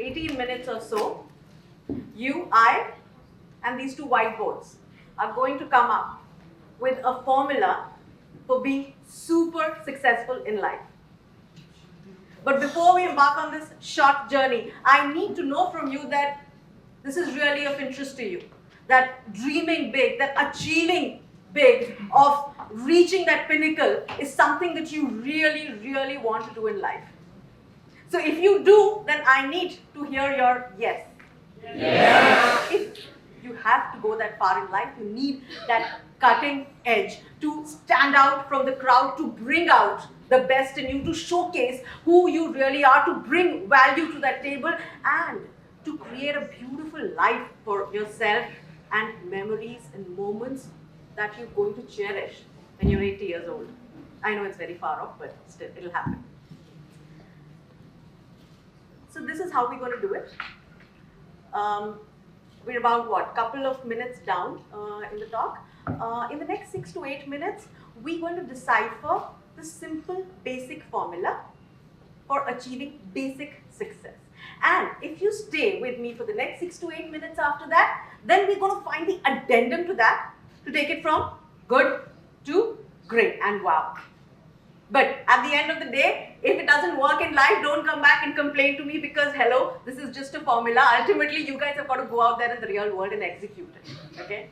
18 minutes or so, you, I, and these two whiteboards are going to come up with a formula for being super successful in life. But before we embark on this short journey, I need to know from you that this is really of interest to you. That dreaming big, that achieving big, of reaching that pinnacle is something that you really, really want to do in life. So if you do, then I need to hear your yes. Yes. If you have to go that far in life, you need that cutting edge to stand out from the crowd, to bring out the best in you, to showcase who you really are, to bring value to that table, and to create a beautiful life for yourself and memories and moments that you're going to cherish when you're 80 years old. I know it's very far off, but still, it'll happen. So this is how we're going to do it. We're about, what, couple of minutes down in the talk. In the next 6 to 8 minutes, we're going to decipher the simple basic formula for achieving basic success. And if you stay with me for the next 6 to 8 minutes after that, then we're going to find the addendum to that to take it from good to great and wow. But at the end of the day, if it doesn't work in life, don't come back and complain to me, because hello, this is just a formula. Ultimately, you guys have got to go out there in the real world and execute it. Okay?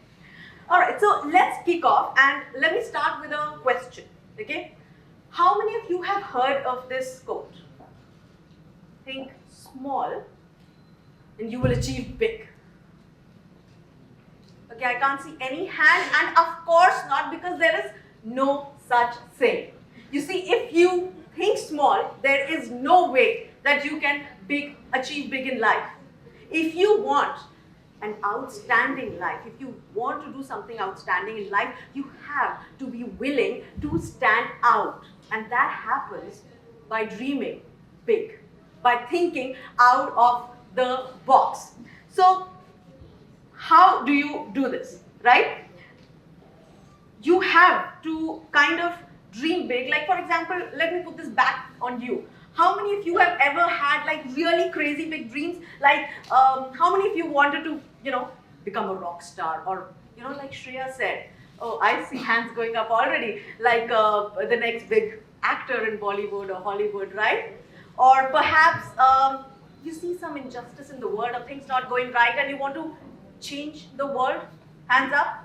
Alright, so let's kick off, and let me start with a question. Okay? How many of you have heard of this quote? Think small and you will achieve big. Okay, I can't see any hand, and of course not, because there is no such thing. You see, if you think small, there is no way that you can achieve big in life. If you want an outstanding life, if you want to do something outstanding in life, you have to be willing to stand out. And that happens by dreaming big, by thinking out of the box. So, how do you do this, right? You have to kind of dream big. Like, for example, let me put this back on you. How many of you have ever had like really crazy big dreams? Like, how many of you wanted to, become a rock star? Or, like Shreya said, oh, I see hands going up already, like the next big actor in Bollywood or Hollywood, right? Or perhaps you see some injustice in the world, or things not going right, and you want to change the world. Hands up.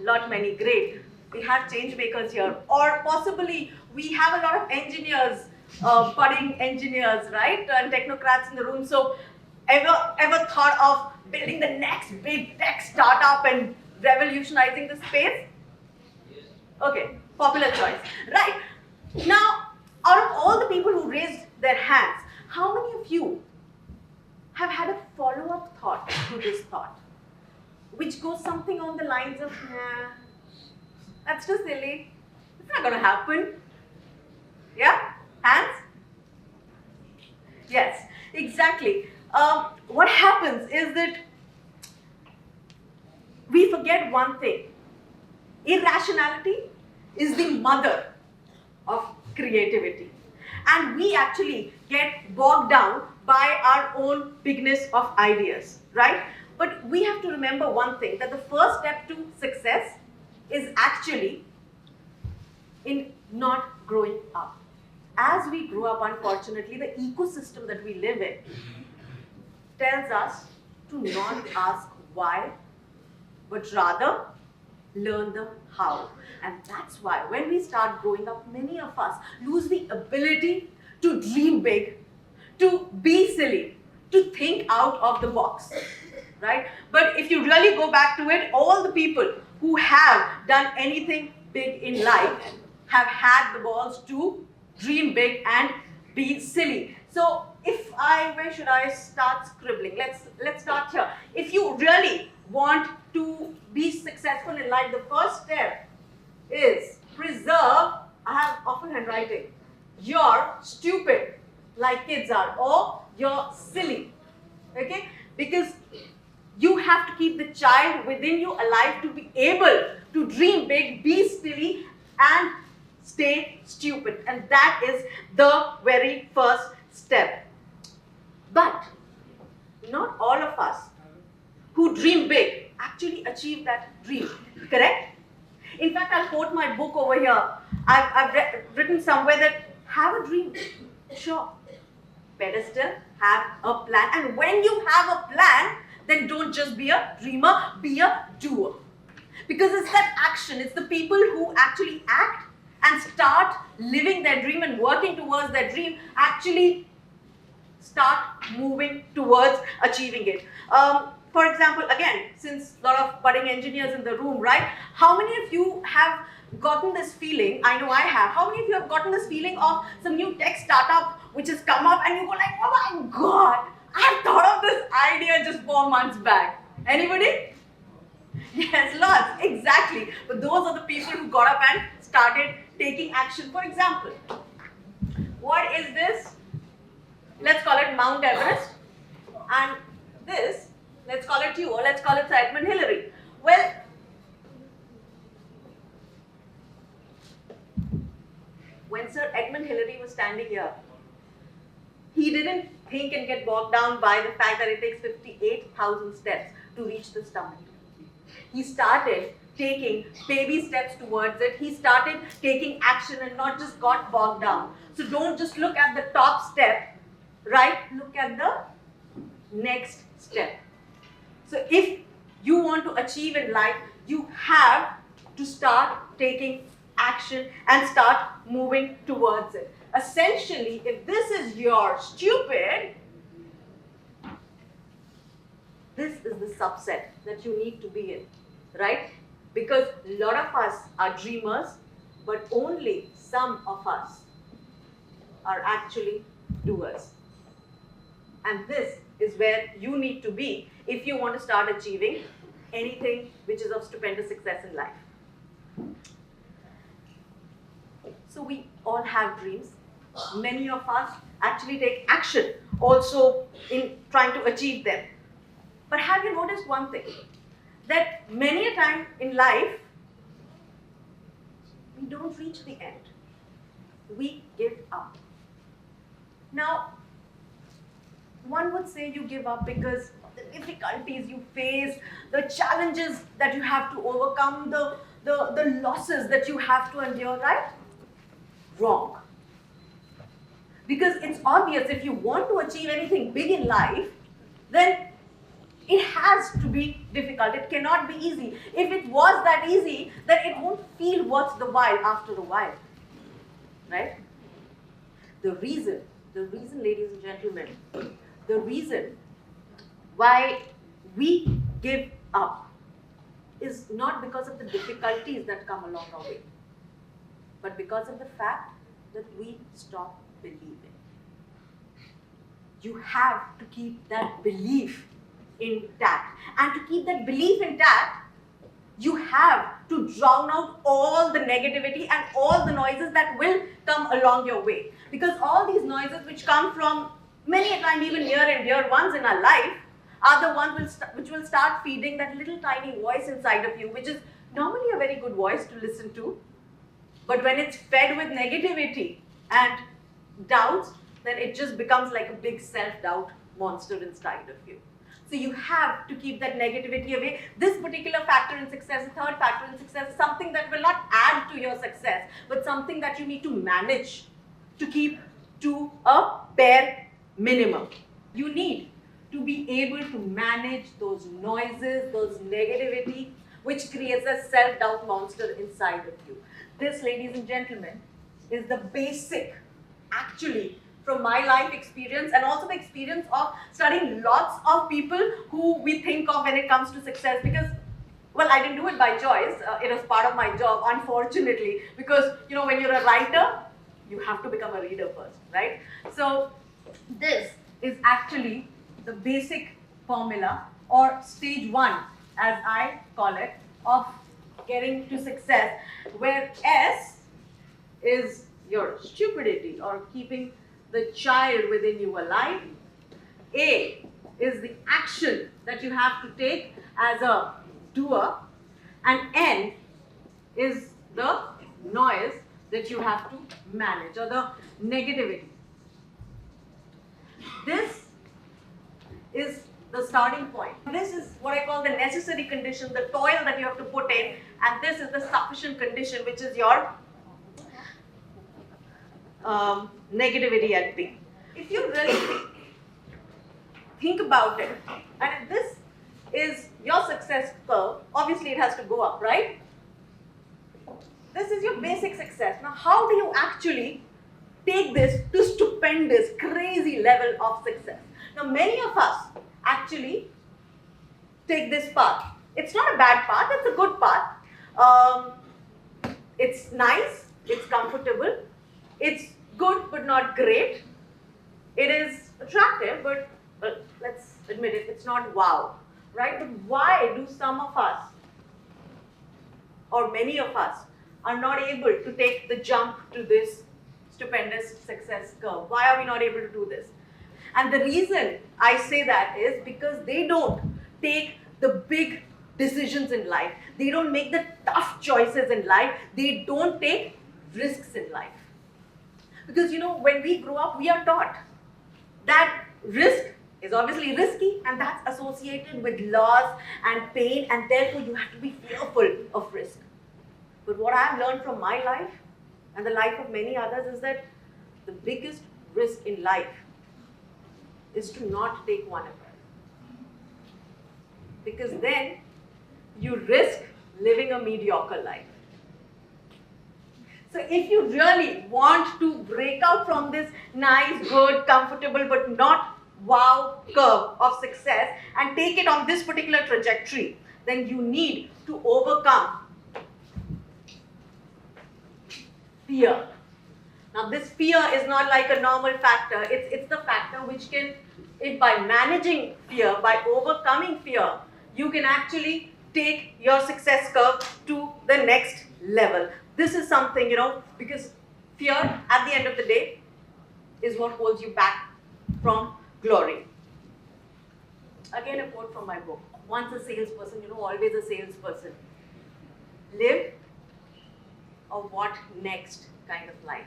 Not many. Great. We have change makers here. Or possibly we have a lot of engineers, budding engineers, right? And technocrats in the room. So ever thought of building the next big tech startup and revolutionizing the space? Okay, popular choice. Right. Now, out of all the people who raised their hands, how many of you have had a follow-up thought to this thought, which goes something on the lines of, nah, that's too silly, it's not going to happen? Yeah? Hands? Yes, exactly. What happens is that we forget one thing. Irrationality is the mother of creativity. And we actually get bogged down by our own bigness of ideas, right? But we have to remember one thing, that the first step to success is actually in not growing up. As we grow up, unfortunately, the ecosystem that we live in tells us to not ask why, but rather learn the how. And that's why when we start growing up, many of us lose the ability to dream big, to be silly, to think out of the box, right? But if you really go back to it, all the people who have done anything big in life have had the balls to dream big and be silly. So where should I start scribbling? Let's start here. If you really want to be successful in life, the first step is preserve, I have often handwriting, you're stupid, like kids are, or you're silly, okay? Because you have to keep the child within you alive to be able to dream big, be silly, and stay stupid. And that is the very first step. But not all of us who dream big actually achieve that dream, correct? In fact, I'll quote my book over here. I've written somewhere that have a dream, sure. Better still, have a plan. And when you have a plan, then don't just be a dreamer, be a doer. Because it's that action, it's the people who actually act and start living their dream and working towards their dream, actually start moving towards achieving it. For example, again, since a lot of budding engineers in the room, right? How many of you have gotten this feeling? I know I have. How many of you have gotten this feeling of some new tech startup which has come up and you go like, oh my God, I thought of this idea just 4 months back. Anybody? Yes, lots, exactly. But those are the people who got up and started taking action. For example, what is this? Let's call it Mount Everest. And this, let's call it you, or let's call it Sir Edmund Hillary. Well, when Sir Edmund Hillary was standing here, he didn't think and get bogged down by the fact that it takes 58,000 steps to reach the summit. He started taking baby steps towards it. He started taking action and not just got bogged down. So don't just look at the top step, right? Look at the next step. So if you want to achieve in life, you have to start taking action and start moving towards it. Essentially, if this is your stupid, this is the subset that you need to be in, right? Because a lot of us are dreamers, but only some of us are actually doers. And this is where you need to be if you want to start achieving anything which is of stupendous success in life. So we all have dreams. Many of us actually take action also in trying to achieve them. But have you noticed one thing? That many a time in life, we don't reach the end. We give up. Now, one would say you give up because the difficulties you face, the challenges that you have to overcome, the losses that you have to endure, right? Wrong. Because it's obvious if you want to achieve anything big in life, then it has to be difficult. It cannot be easy. If it was that easy, then it won't feel worth the while after a while. Right? The reason, ladies and gentlemen, the reason why we give up is not because of the difficulties that come along our way, but because of the fact that we stop believing. You have to keep that belief intact. And to keep that belief intact, you have to drown out all the negativity and all the noises that will come along your way. Because all these noises which come from many a time even near and dear ones in our life are the ones which will start feeding that little tiny voice inside of you, which is normally a very good voice to listen to. But when it's fed with negativity and doubts, then it just becomes like a big self-doubt monster inside of you. So you have to keep that negativity away. This particular factor in success, the third factor in success, is something that will not add to your success, but something that you need to manage to keep to a bare minimum. You need to be able to manage those noises, those negativity, which creates a self-doubt monster inside of you. This, ladies and gentlemen, is the basic, actually, from my life experience and also the experience of studying lots of people who we think of when it comes to success. Because, well, I didn't do it by choice. It was part of my job, unfortunately, because, you know, when you're a writer, you have to become a reader first, right? So this is actually the basic formula, or stage one, as I call it, of getting to success, where S is your stupidity, or keeping the child within you alive. A is the action that you have to take as a doer, and N is the noise that you have to manage, or the negativity. This is the starting point. This is what I call the necessary condition, the toil that you have to put in, and this is the sufficient condition, which is your negativity at B. If you really think about it, and if this is your success curve, obviously it has to go up, right? This is your basic success. Now, how do you actually take this to stupendous, crazy level of success? Now, many of us actually take this path. It's not a bad path, it's a good path. It's nice, it's comfortable, it's good but not great. It is attractive, but let's admit it, it's not wow, right? But why do some of us, or many of us, are not able to take the jump to this stupendous success curve? Why are we not able to do this? And the reason I say that is because they don't take the big decisions in life. They don't make the tough choices in life. They don't take risks in life. Because when we grow up, we are taught that risk is obviously risky, and that's associated with loss and pain, and therefore you have to be fearful of risk. But what I've learned from my life and the life of many others is that the biggest risk in life is to not take one of them. Because then you risk living a mediocre life. So if you really want to break out from this nice, good, comfortable, but not wow curve of success and take it on this particular trajectory, then you need to overcome fear. Now, this fear is not like a normal factor. It's the factor which can, if by managing fear, by overcoming fear, you can actually take your success curve to the next level. This is something, because fear at the end of the day is what holds you back from glory. Again, a quote from my book. Once a salesperson, always a salesperson. Live a what next kind of life,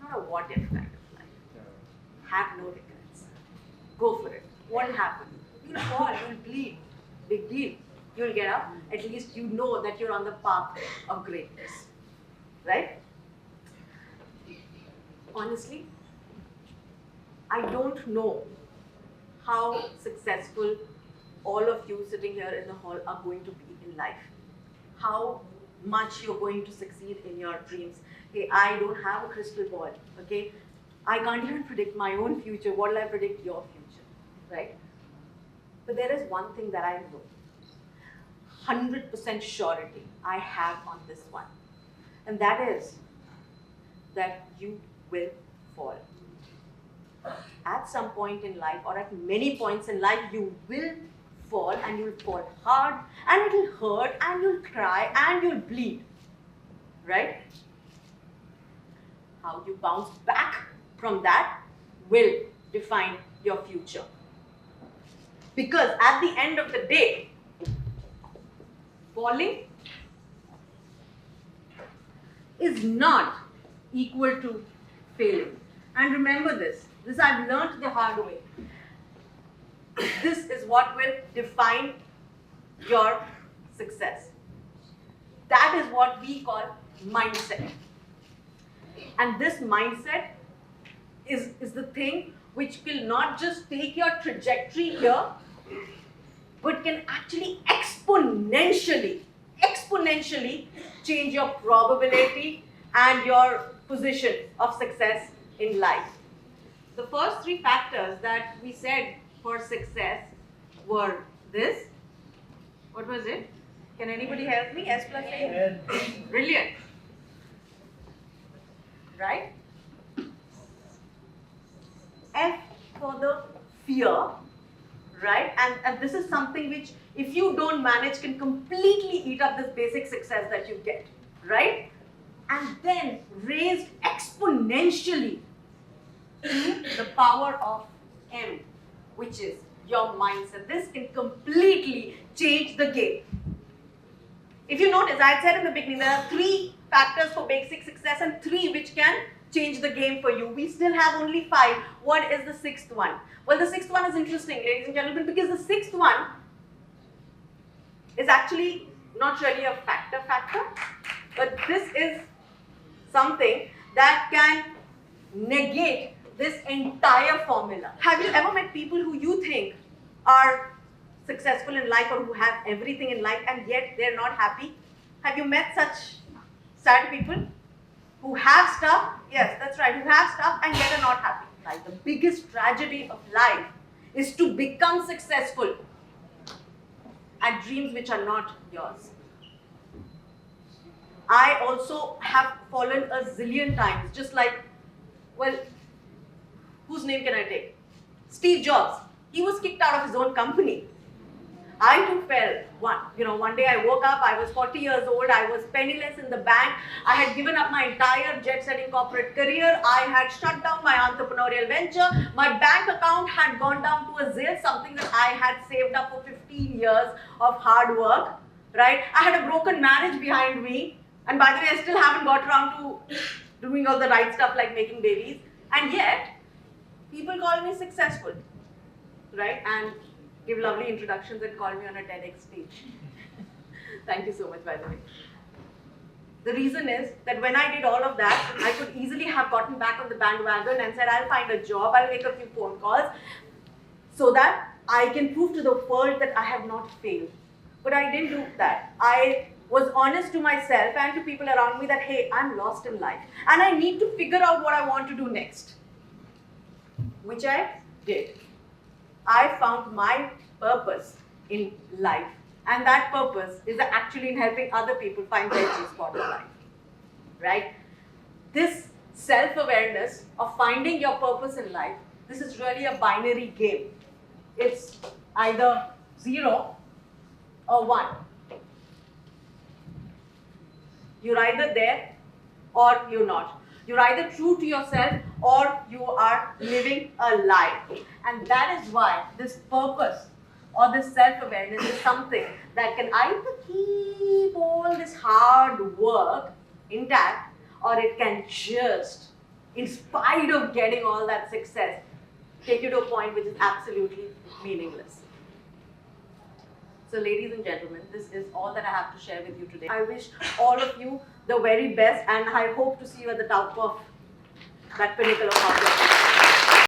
not a what if kind of life. Have no regrets. Go for it. What will happen? You'll fall, you'll bleed. Big deal. You'll get up. At least you know that you're on the path of greatness. Right? Honestly, I don't know how successful all of you sitting here in the hall are going to be in life. How much you're going to succeed in your dreams. Hey, I don't have a crystal ball, okay? I can't even predict my own future. What will I predict your future, right? But there is one thing that I know. 100% surety I have on this one. And that is that you will fall. At some point in life, or at many points in life, you will fall, and you'll fall hard, and it'll hurt, and you'll cry, and you'll bleed, right? How you bounce back from that will define your future. Because at the end of the day, falling is not equal to failing. And remember this I've learned the hard way. This is what will define your success. That is what we call mindset. And this mindset is the thing which will not just take your trajectory here, but can actually exponentially change your probability and your position of success in life. The first three factors that we said for success were this. What was it? Can anybody help me? S plus A? Brilliant. Right? F for the fear, right? And this is something which, if you don't manage, can completely eat up this basic success that you get, right? And then raised exponentially the power of M, which is your mindset. This can completely change the game. If you notice, I had said in the beginning, there are three factors for basic success and three which can change the game for you. We still have only 5. What is the 6th one? Well, the 6th one is interesting, ladies and gentlemen, because the 6th one is actually not really a factor, but this is something that can negate this entire formula. Have you ever met people who you think are successful in life or who have everything in life and yet they're not happy? Have you met such sad people who have stuff? Yes, that's right, who have stuff and yet are not happy. Like the biggest tragedy of life is to become successful at dreams which are not yours. I also have fallen a zillion times, just like, well, whose name can I take? Steve Jobs. He was kicked out of his own company. I too fell. One day I woke up, I was 40 years old, I was penniless in the bank, I had given up my entire jet-setting corporate career, I had shut down my entrepreneurial venture, my bank account had gone down to a zero, something that I had saved up for 15 years of hard work, right? I had a broken marriage behind me, and by the way, I still haven't got around to doing all the right stuff like making babies, and yet, people call me successful, right? And give lovely introductions and call me on a TEDx stage. Thank you so much, by the way. The reason is that when I did all of that, I could easily have gotten back on the bandwagon and said, I'll find a job, I'll make a few phone calls, so that I can prove to the world that I have not failed. But I didn't do that. I was honest to myself and to people around me that, hey, I'm lost in life and I need to figure out what I want to do next. Which I did. I found my purpose in life, and that purpose is actually in helping other people find their G-spot in life, right? This self-awareness of finding your purpose in life, this is really a binary game. It's either 0 or 1. You're either there or you're not. You're either true to yourself or you are living a lie. And that is why this purpose or this self-awareness is something that can either keep all this hard work intact, or it can just, in spite of getting all that success, take you to a point which is absolutely meaningless. So ladies and gentlemen, this is all that I have to share with you today. I wish all of you the very best, and I hope to see you at the top of that pinnacle of hard work.